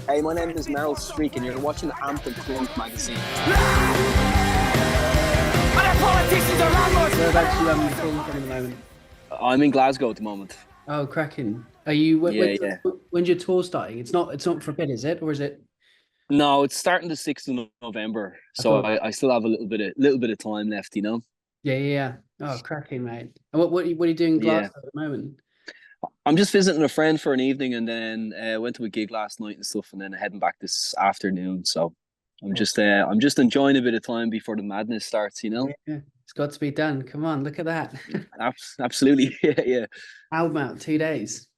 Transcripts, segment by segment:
Hey, my name is Meryl Streek, and you're watching the Anthem Clunk magazine. Other politicians are landlords. Whereabouts you calling from at the moment? I'm in Glasgow at the moment. Oh, cracking. Are you Yeah, yeah. when's your tour starting? It's not for a bit, is it? Or is it? No, it's starting the 6th of November, I so thought, I still have a little bit of time left, you know. yeah, yeah, yeah. Oh, cracking, mate. And what are you doing in Yeah, Glasgow at the moment? I'm just visiting a friend for an evening, and then went to a gig last night and stuff, and then heading back this afternoon. So Awesome. I'm just enjoying a bit of time before the madness starts, you know. Yeah, it's got to be done. Come on, look at that. Absolutely, yeah, yeah, Album out 2 days.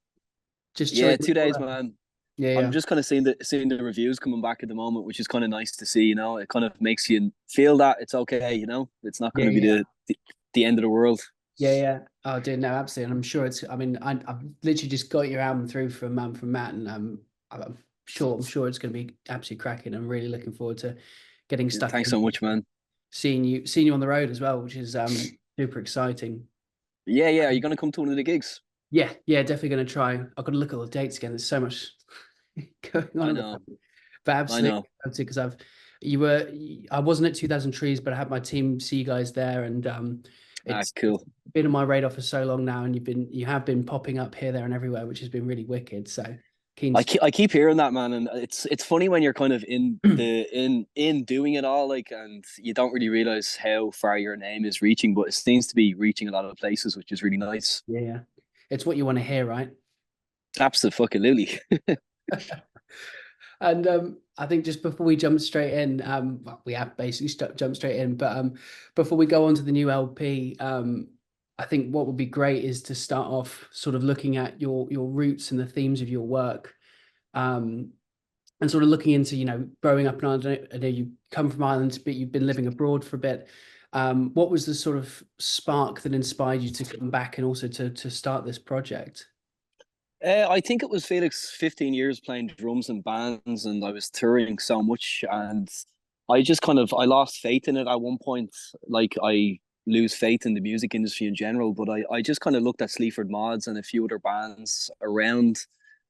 Just yeah. chilling with 2 days, all that. man. Yeah, I'm yeah. just kind of seeing the reviews coming back at the moment, which is kind of nice to see. You know, it kind of makes you feel that it's okay. You know, it's not Yeah, going to be yeah. the end of the world. Yeah, yeah. Oh, dude, no, absolutely. And I'm sure I mean, I've literally just got your album through from Matt, and I'm sure it's going to be absolutely cracking. I'm really looking forward to getting Yeah, stuck thanks in, so much, man. seeing you on the road as well, which is super exciting. Yeah, yeah. Are you going to come to one of the gigs? Yeah, yeah, definitely going to try. I've got to look at all the dates again. There's so much going on I at the know, moment. But I absolutely, know. because I wasn't at 2000 Trees, but I had my team see you guys there, and Ah, it's cool. been on my radar for so long now, and you have been popping up here, there, and everywhere, which has been really wicked. So keen to. I keep hearing that, man, and it's funny when you're kind of in doing it all, like, and you don't really realize how far your name is reaching, but it seems to be reaching a lot of places, which is really nice. Yeah, yeah. It's what you want to hear, right? Absolutely. And I think just before we jump straight in, well, we have basically jumped straight in, but before we go on to the new LP, I think what would be great is to start off sort of looking at your roots and the themes of your work, um, and sort of looking into, growing up in Ireland. I know you come from Ireland, but you've been living abroad for a bit. What was the sort of spark that inspired you to come back and also to start this project? I think it was Felix 15 years playing drums in bands, and I was touring so much, and I just kind of I lost faith in it at one point. Like, I lose faith in the music industry in general, but I just kind of looked at Sleaford Mods and a few other bands around,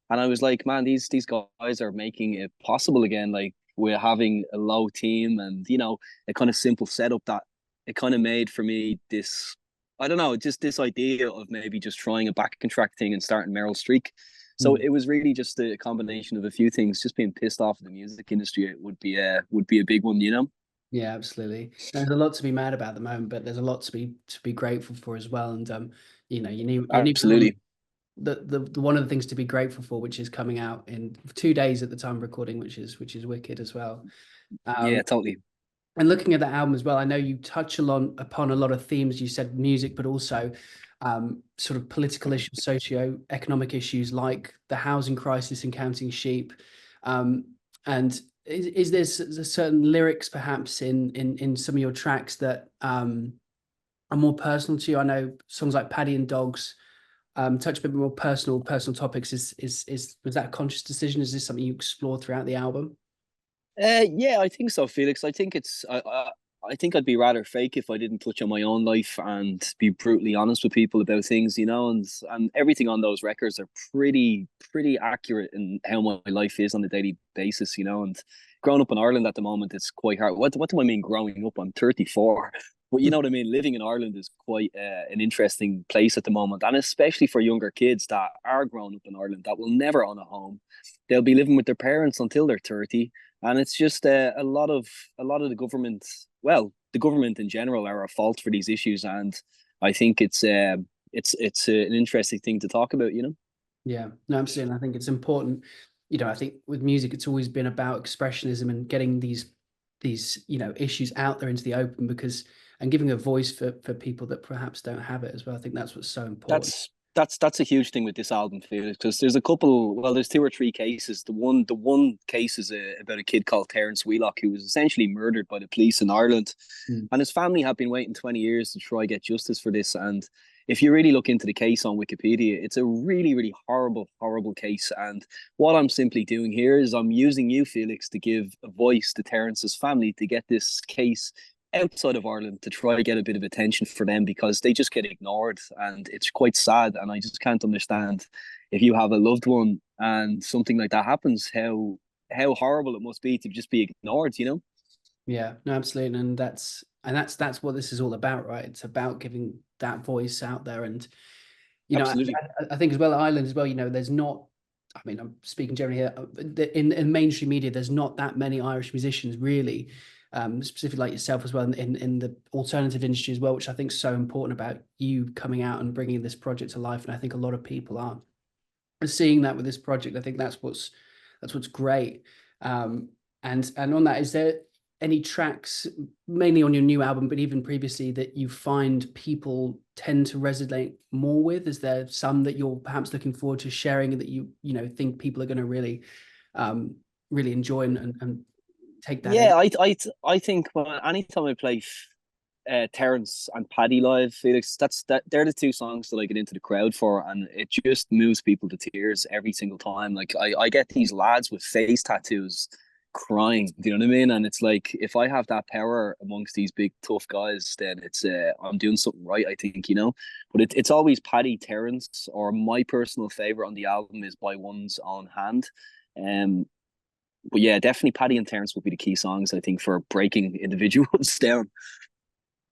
and I was like, man, these guys are making it possible again. Like, we're having a low team, and a kind of simple setup that it kind of made for me this. I don't know, just this idea of maybe just trying a backing track thing and starting Meryl Streek. So Mm. it was really just a combination of a few things. Just being pissed off at the music industry, it would be a big one, you know. Yeah, absolutely. There's a lot to be mad about at the moment, but there's a lot to be grateful for as well. And you need one Absolutely. the one of the things to be grateful for, which is coming out in 2 days at the time of recording, which is wicked as well. Yeah, Um, totally. and looking at that album as well, I know you touch upon a lot of themes. You said music, but also sort of political issues, socio-economic issues like the housing crisis and counting sheep. And is there certain lyrics perhaps in some of your tracks that are more personal to you? I know songs like Paddy and Dogs touch a bit more personal topics. Was that a conscious decision? Is this something you explore throughout the album? Yeah, I think so, Felix. I think I think I'd be rather fake if I didn't touch on my own life and be brutally honest with people about things, and everything on those records are pretty accurate in how my life is on a daily basis, and growing up in Ireland at the moment, it's quite hard. What do I mean growing up? I'm 34. But you know what I mean? Living in Ireland is quite an interesting place at the moment, and especially for younger kids that are growing up in Ireland that will never own a home. They'll be living with their parents until they're 30, and it's just a lot of the government. Well, the government in general are at fault for these issues, and I think it's an interesting thing to talk about. Yeah, no, absolutely. And I think it's important. I think with music, it's always been about expressionism and getting these issues out there into the open, because and giving a voice for people that perhaps don't have it as well. I think that's what's so important. That's a huge thing with this album, Felix, because there's a couple. Well, there's two or three cases. The one case is about a kid called Terence Wheelock, who was essentially murdered by the police in Ireland, Mm. and his family have been waiting 20 years to try get justice for this. And if you really look into the case on Wikipedia, it's a really, really horrible, horrible case. And what I'm simply doing here is I'm using you, Felix, to give a voice to Terence's family to get this case outside of Ireland to try to get a bit of attention for them, because they just get ignored, and it's quite sad. And I just can't understand, if you have a loved one and something like that happens, how horrible it must be to just be ignored, you know? Yeah, no, absolutely. And that's what this is all about, right? It's about giving that voice out there. And, you know, Absolutely. I think as well, Ireland as well, you know, there's not, I mean, I'm speaking generally here, in mainstream media, there's not that many Irish musicians really, specifically like yourself as well, in the alternative industry as well, which I think is so important about you coming out and bringing this project to life. And I think a lot of people are seeing that with this project. I think that's what's great. And on that, is there any tracks, mainly on your new album, but even previously, that you find people tend to resonate more with? Is there some that you're perhaps looking forward to sharing that you know think people are going to really really enjoy and take that in? Yeah, I think anytime I play Terence and Paddy live, Felix, they're the two songs that I get into the crowd for, and it just moves people to tears every single time. Like I get these lads with face tattoos crying, do you know what I mean? And it's like, if I have that power amongst these big tough guys, then it's I'm doing something right, I think, you know. But it's always Paddy, Terence, or my personal favorite on the album is By One's Own Hand. But yeah, definitely Paddy and Terence would be the key songs, I think, for breaking individuals down.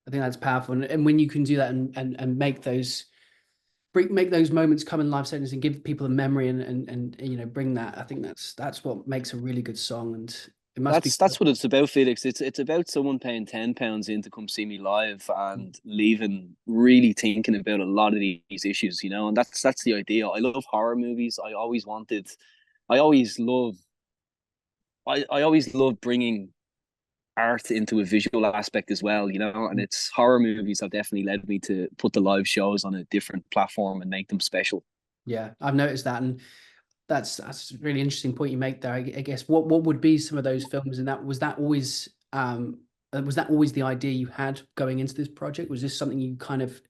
I think that's powerful, and when you can do that and make those moments come in live settings and give people a memory and you know, bring that, I think that's what makes a really good song. And it must be That's what it's about, Felix. It's about someone paying £10 in to come see me live and leaving really thinking about a lot of these issues, you know. And that's the idea. I love horror movies. I always love I always love bringing art into a visual aspect as well, you know. And it's horror movies have definitely led me to put the live shows on a different platform and make them special. Yeah, I've noticed that, and that's a really interesting point you make there. I guess what would be some of those films, and was that always the idea you had going into this project? Was this something you kind of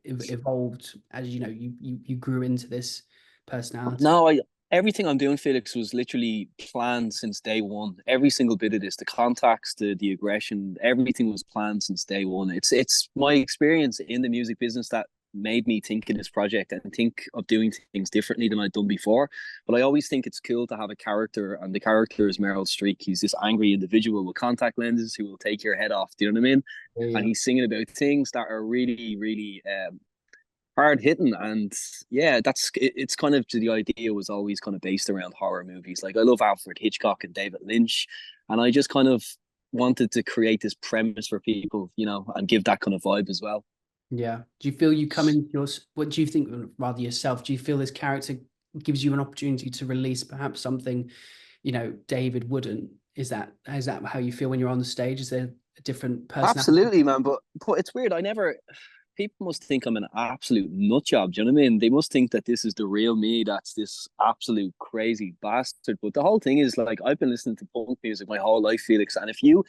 evolved as, you know, you grew into this personality? No, everything I'm doing, Felix, was literally planned since day one. Every single bit of this, the contacts, the aggression, everything was planned since day one. It's my experience in the music business that made me think of this project and think of doing things differently than I'd done before. But I always think it's cool to have a character, and the character is Meryl Streek. He's this angry individual with contact lenses who will take your head off. Do you know what I mean? Yeah, And he's singing about things that are really, really hard hitting. And yeah, it's kind of, the idea was always kind of based around horror movies. Like, I love Alfred Hitchcock and David Lynch, and I just kind of wanted to create this premise for people, you know, and give that kind of vibe as well. yeah. Do you feel you come into what do you think, rather yourself? Do you feel this character gives you an opportunity to release perhaps something, you know, David wouldn't? Is that how you feel when you're on the stage? Is there a different personality? Absolutely, man. But it's weird. People must think I'm an absolute nut job. Do you know what I mean? They must think that this is the real me. That's this absolute crazy bastard. But the whole thing is, like, I've been listening to punk music my whole life, Felix. And if you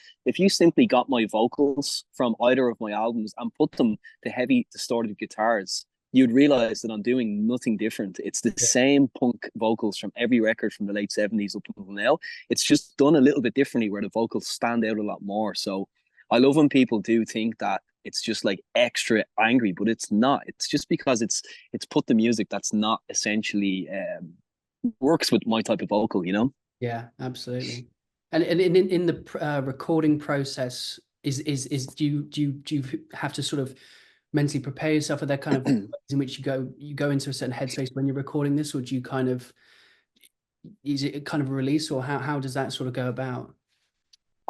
simply got my vocals from either of my albums and put them to heavy distorted guitars, you'd realize that I'm doing nothing different. It's the same punk vocals from every record from the late 70s up until now. It's just done a little bit differently where the vocals stand out a lot more. So I love when people do think that it's just like extra angry, but it's not. It's just because it's put the music that's not essentially works with my type of vocal, you know. Yeah, absolutely. And in the recording process, do you have to sort of mentally prepare yourself? Are there kind of ways in which you go into a certain headspace when you're recording this, or do you kind of, is it kind of a release, or how does that sort of go about?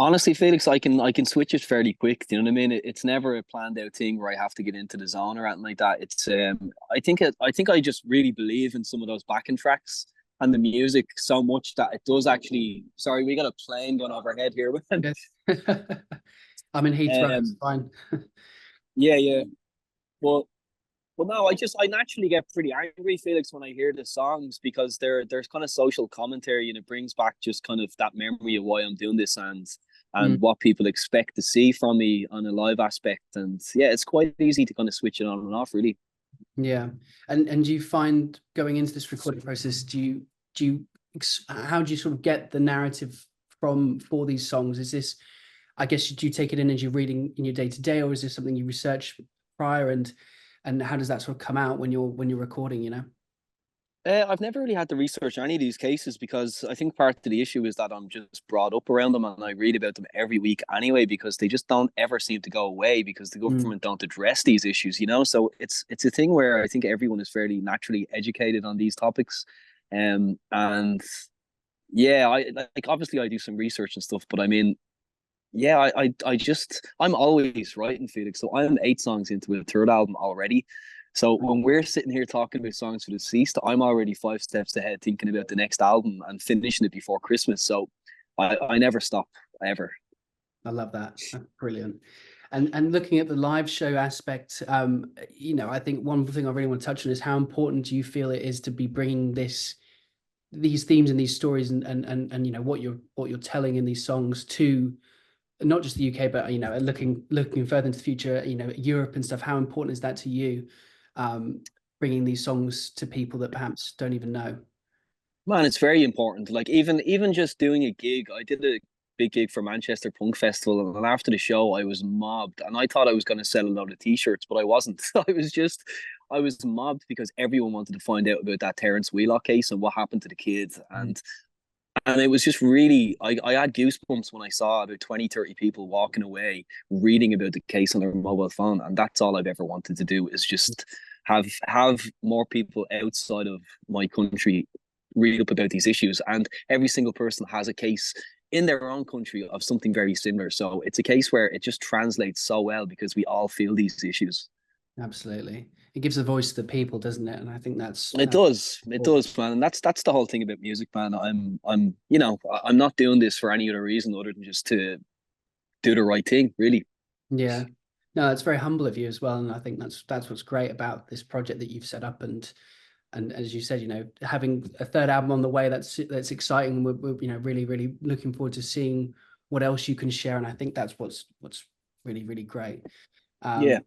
Honestly, Felix, I can switch it fairly quick. Do you know what I mean? It's never a planned out thing where I have to get into the zone or anything like that. It's I think I just really believe in some of those backing tracks and the music so much that it does actually. Sorry, we got a plane going overhead here. I'm in Heathrow, it's um, fine. yeah, yeah. But no, I naturally get pretty angry, Felix, when I hear the songs, because there's kind of social commentary, and it brings back just kind of that memory of why I'm doing this, and what people expect to see from me on a live aspect. And yeah, it's quite easy to kind of switch it on and off, really. Yeah. And do you find going into this recording process, how do you sort of get the narrative for these songs? Is this, I guess, do you take it in as you're reading in your day to day, or is this something you research prior, and how does that sort of come out when you're recording, you know? I've never really had to research any of these cases because I think part of the issue is that I'm just brought up around them and I read about them every week anyway because they just don't ever seem to go away because the Mm. government don't address these issues, you know. So it's a thing where I think everyone is fairly naturally educated on these topics, and yeah, I like obviously I do some research and stuff, but I mean, yeah, I just I'm always writing, Felix. So I'm 8 songs into a third album already. So when we're sitting here talking about songs for the deceased, I'm already 5 steps ahead thinking about the next album and finishing it before Christmas. So I never stop ever. I love that. That's brilliant. And looking at the live show aspect, you know, I think one thing I really want to touch on is how important do you feel it is to be bringing these themes and these stories and you know what you're telling in these songs to not just the UK, but you know, looking further into the future, you know, Europe and stuff. How important is that to you, bringing these songs to people that perhaps don't even know? Man, it's very important. Like even just doing a gig, I did a big gig for Manchester Punk Festival, and after the show, I was mobbed, and I thought I was going to sell a load of T-shirts, but I wasn't. I was mobbed because everyone wanted to find out about that Terence Wheelock case and what happened to the kid, and it was just really I had goosebumps when I saw about 20, 30 people walking away reading about the case on their mobile phone, and that's all I've ever wanted to do is just have more people outside of my country read up about these issues. And every single person has a case in their own country of something very similar. So it's a case where it just translates so well because we all feel these issues. Absolutely, it gives a voice to the people, doesn't it? And I think It does, man. And that's the whole thing about music, man. You know, I'm not doing this for any other reason other than just to do the right thing, really. yeah. No, it's very humble of you as well, and I think that's what's great about this project that you've set up. And as you said, you know, having a third album on the way, that's exciting. We're you know really looking forward to seeing what else you can share. And I think that's what's really great. Yeah.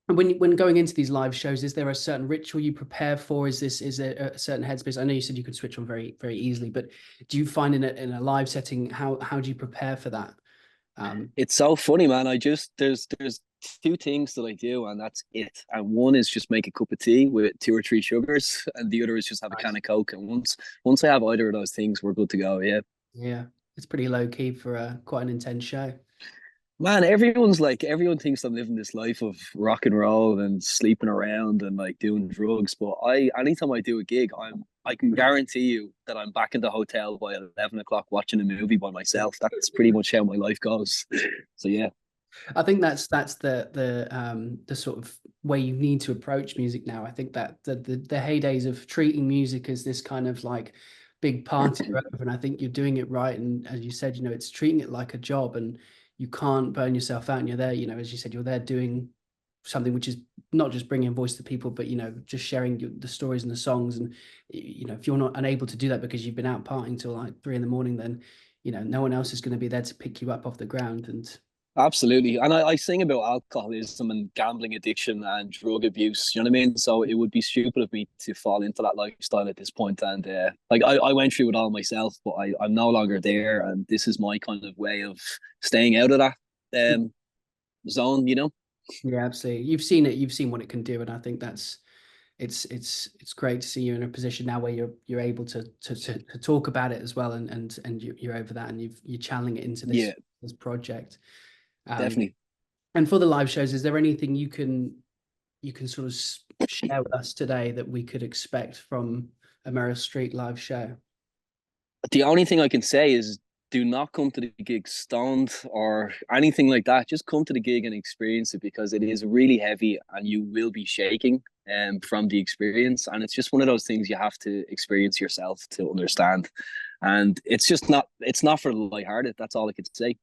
And when going into these live shows, is there a certain ritual you prepare for? Is there a certain headspace? I know you said you could switch on very easily, but do you find in a live setting how do you prepare for that? It's so funny, man. I just there's 2 things that I do, and that's it. And one is just make a cup of tea with 2 or 3 sugars, and the other is just have a Nice. can of Coke. And once I have either of those things, we're good to go. Yeah. Yeah, it's pretty low key for quite an intense show. Man, everyone thinks I'm living this life of rock and roll and sleeping around and like doing drugs. But anytime I do a gig, I can guarantee you that I'm back in the hotel by 11 o'clock watching a movie by myself. That's pretty much how my life goes. So yeah. I think that's the sort of way you need to approach music now. I think that the heydays of treating music as this kind of like big party are over, and I think you're doing it right. And as you said, you know, it's treating it like a job, and you can't burn yourself out. And you're there, you know, as you said, you're there doing something which is not just bringing voice to people, but you know, just sharing the stories and the songs. And you know, if you're not unable to do that because you've been out partying till like 3 in the morning, then you know, no one else is going to be there to pick you up off the ground. And Absolutely. And I sing about alcoholism and gambling addiction and drug abuse. You know what I mean? So it would be stupid of me to fall into that lifestyle at this point. And like I went through it all myself, but I'm no longer there. And this is my kind of way of staying out of that zone, you know? yeah, absolutely. You've seen it. You've seen what it can do, and I think it's great to see you in a position now where you're able to talk about it as well, and you're over that, and you're channeling it into Yeah, this project. definitely. And for the live shows, is there anything you can sort of share with us today that we could expect from a Meryl Streek live show? The only thing I can say is do not come to the gig stoned or anything like that. Just come to the gig and experience it because it is really heavy and you will be shaking from the experience. And it's just one of those things you have to experience yourself to understand. And it's not for the lighthearted. That's all I could say.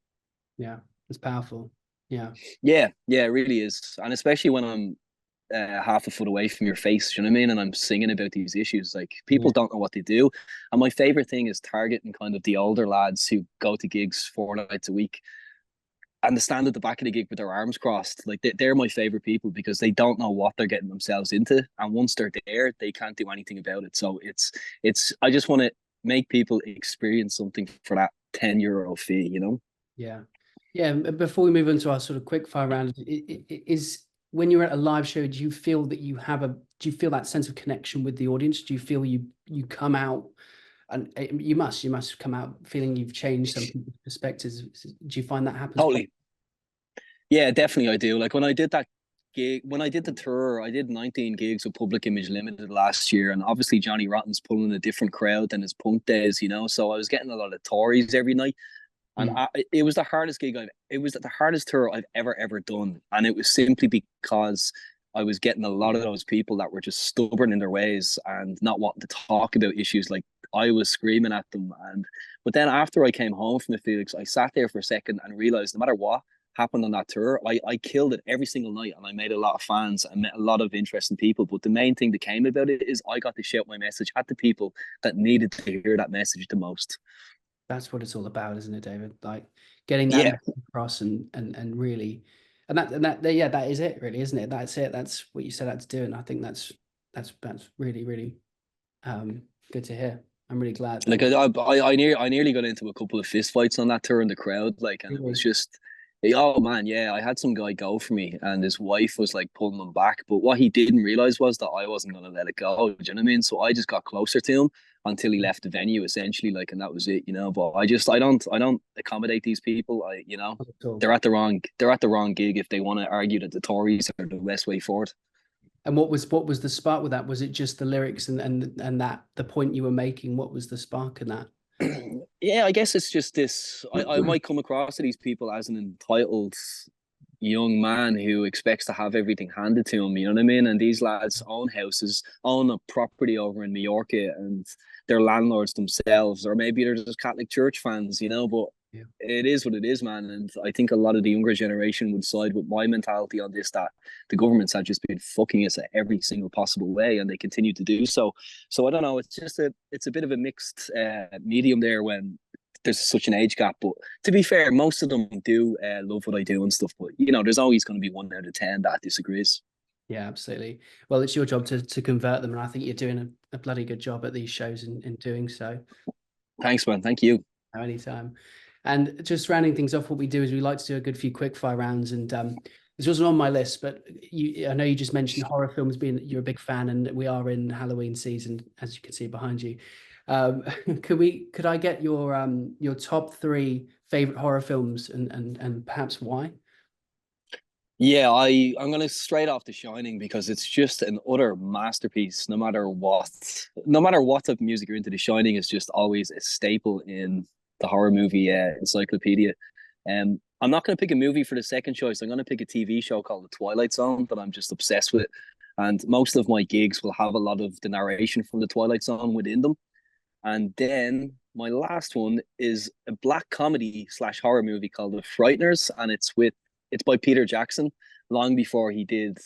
Yeah, it's powerful. Yeah. Yeah, it really is. And especially when I'm half a foot away from your face, you know what I mean? And I'm singing about these issues. Like people Yeah. don't know what they do. And my favorite thing is targeting kind of the older lads who go to gigs 4 nights a week and they stand at the back of the gig with their arms crossed. Like they're my favorite people because they don't know what they're getting themselves into. And once they're there, they can't do anything about it. So I just want to make people experience something for that €10 fee, you know? Yeah. Yeah. Before we move into our sort of quick fire round, is when you're at a live show, do you feel that do you feel that sense of connection with the audience? Do you feel you come out, and you must come out feeling you've changed some people's perspectives? Do you find that happens? Totally. Yeah, definitely I do. Like when I did that gig, when I did the tour, I did 19 gigs with Public Image Limited last year, and obviously Johnny Rotten's pulling a different crowd than his punk days, you know. So I was getting a lot of Tories every night, and it was the hardest it was the hardest tour I've ever done, and it was simply because I was getting a lot of those people that were just stubborn in their ways and not wanting to talk about issues. Like I was screaming at them, but then after I came home from the Felix, I sat there for a second and realized no matter what happened on that tour, I killed it every single night, and I made a lot of fans and met a lot of interesting people. But the main thing that came about it is I got to shout my message at the people that needed to hear that message the most. That's what it's all about, isn't it, David? Like getting that message across and really, and that is it, really, isn't it? That's it. That's what you set out to do, and I think that's really good to hear. I'm really glad. Like I nearly got into a couple of fist fights on that tour in the crowd, like, and it was just, oh man, yeah, I had some guy go for me, and his wife was like pulling him back. But what he didn't realize was that I wasn't gonna let it go. Do you know what I mean? So I just got closer to him until he left the venue, essentially, like, and that was it, you know. But I don't accommodate these people. They're at the wrong gig if they want to argue that the Tories are the best way forward. And what was the spark with that? Was it just the lyrics and that the point you were making? What was the spark in that? Yeah, I guess it's just this. I might come across to these people as an entitled young man who expects to have everything handed to him. You know what I mean? And these lads own houses, own a property over in Mallorca, and they're landlords themselves, or maybe they're just Catholic Church fans. You know, but it is what it is, man. And I think a lot of the younger generation would side with my mentality on this, that the governments have just been fucking us at every single possible way, and they continue to do so. So I don't know. It's just it's a bit of a mixed medium there when there's such an age gap. But to be fair, most of them do love what I do and stuff. But you know, there's always going to be 1 out of 10 that disagrees. Yeah, absolutely. Well, it's your job to convert them, and I think you're doing a bloody good job at these shows in doing so. Thanks, man. Thank you. Anytime. And just rounding things off, what we do is we like to do a good few quickfire rounds. And this wasn't on my list, but I know you just mentioned horror films, being that you're a big fan, and we are in Halloween season, as you can see behind you. Could I get your top 3 favorite horror films and perhaps why? Yeah, I'm gonna straight off The Shining, because it's just an utter masterpiece. No matter what type of music you're into, The Shining is just always a staple in the horror movie encyclopedia. I'm not going to pick a movie for the second choice. I'm going to pick a TV show called The Twilight Zone that I'm just obsessed with. And most of my gigs will have a lot of the narration from The Twilight Zone within them. And then my last one is a black comedy / horror movie called The Frighteners. And it's by Peter Jackson, long before he did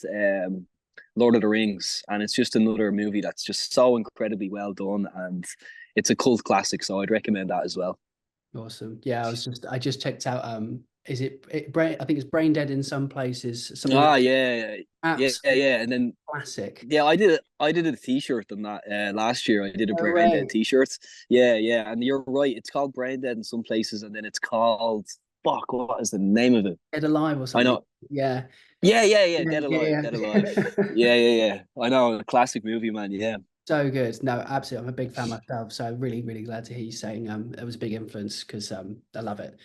Lord of the Rings. And it's just another movie that's just so incredibly well done. And it's a cult classic. So I'd recommend that as well. Awesome. Yeah, I just checked out. Is it I think it's Brain Dead in some places. Yeah. And then classic. Yeah, I did a T-shirt on that last year. I did a Brain Dead T-shirt. Yeah, and you're right. It's called Brain Dead in some places, and then it's called what is the name of it? Dead Alive or something. I know. Yeah. Dead Alive. Dead Alive. Yeah. I know, a classic movie, man. Yeah. So good. No, absolutely. I'm a big fan myself. So I'm really, really glad to hear you saying it was a big influence, because I love it.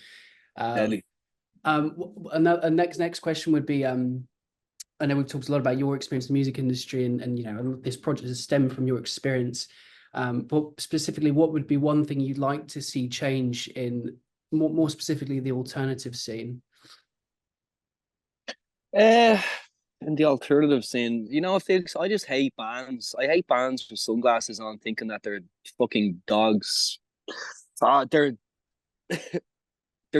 Next question would be, I know we've talked a lot about your experience in the music industry, and you know, this project has stemmed from your experience. But specifically, what would be one thing you'd like to see change in more specifically the alternative scene? In the alternative scene, you know, Felix, I just hate bands. I hate bands with sunglasses on, thinking that they're fucking dogs. They're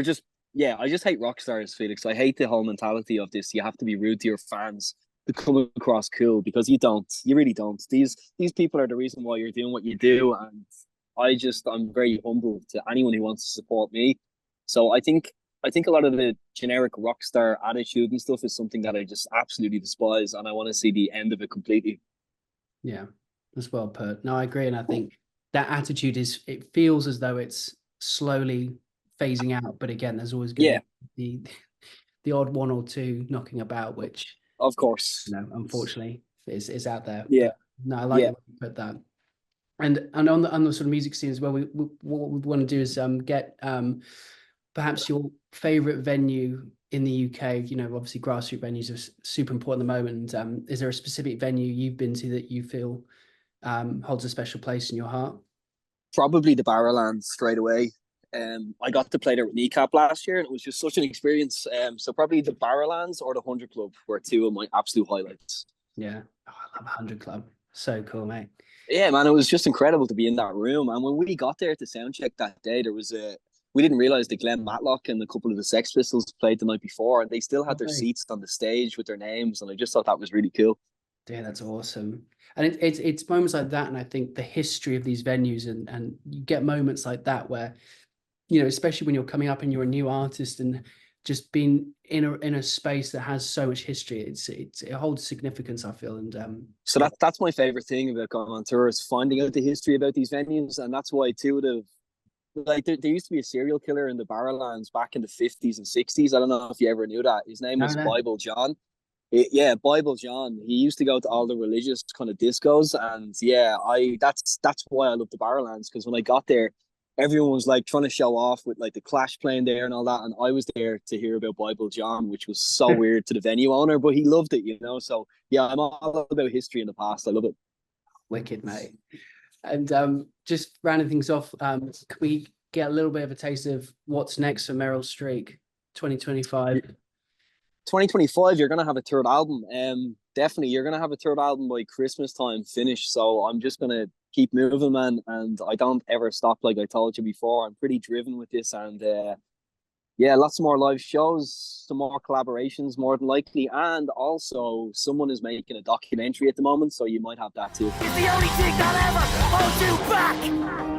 just, yeah, I just hate rock stars, Felix. I hate the whole mentality of this. You have to be rude to your fans to come across cool, because you don't. You really don't. These people are the reason why you're doing what you do, and I'm very humble to anyone who wants to support me. So I think a lot of the generic rock star attitude and stuff is something that I just absolutely despise, and I want to see the end of it completely. Yeah, that's well put. No, I agree, and I think that attitude it feels as though it's slowly phasing out, but again, there's always going to be the odd one or two knocking about, which Of course. Unfortunately, is out there. Yeah. But no, I like Yeah. the way you put that. And on the sort of music scene as well, what we want to do is get perhaps your favorite venue in the UK. You know, obviously grassroots venues are super important at the moment. Is there a specific venue you've been to that you feel holds a special place in your heart? Probably the Barrowlands straight away. I got to play there with Kneecap last year, and it was just such an experience. So probably the Barrowlands or the 100 Club were two of my absolute highlights. Yeah, I love 100 Club. So cool, mate. Yeah, man, it was just incredible to be in that room. And when we got there to soundcheck that day, we didn't realize that Glenn Matlock and a couple of the Sex Pistols played the night before, and they still had their seats on the stage with their names, and I just thought that was really cool. Yeah, that's awesome. And it's moments like that, and I think the history of these venues, and you get moments like that where, you know, especially when you're coming up and you're a new artist and just being in a space that has so much history, it holds significance, I feel. And so that's my favorite thing about going on tour, is finding out the history about these venues. And that's why too, there used to be a serial killer in the Barrowlands back in the 50s and 60s. I don't know if you ever knew that. His name was Bible John. Bible John. He used to go to all the religious kind of discos, and that's why I love the Barrowlands, because when I got there, everyone was like trying to show off with like the Clash playing there and all that, and I was there to hear about Bible John, which was so weird to the venue owner, but he loved it, you know. So yeah, I'm all about history in the past. I love it. Wicked, mate. And just rounding things off, can we get a little bit of a taste of what's next for Meryl Streek 2025? 2025, you're gonna have a third album. Definitely, you're gonna have a third album by Christmas time, finished. So I'm just gonna keep moving, man, and I don't ever stop. Like I told you before, I'm pretty driven with this, and lots more live shows, some more collaborations, more than likely, and also someone is making a documentary at the moment, so you might have that too. It's the only thing that ever holds you back.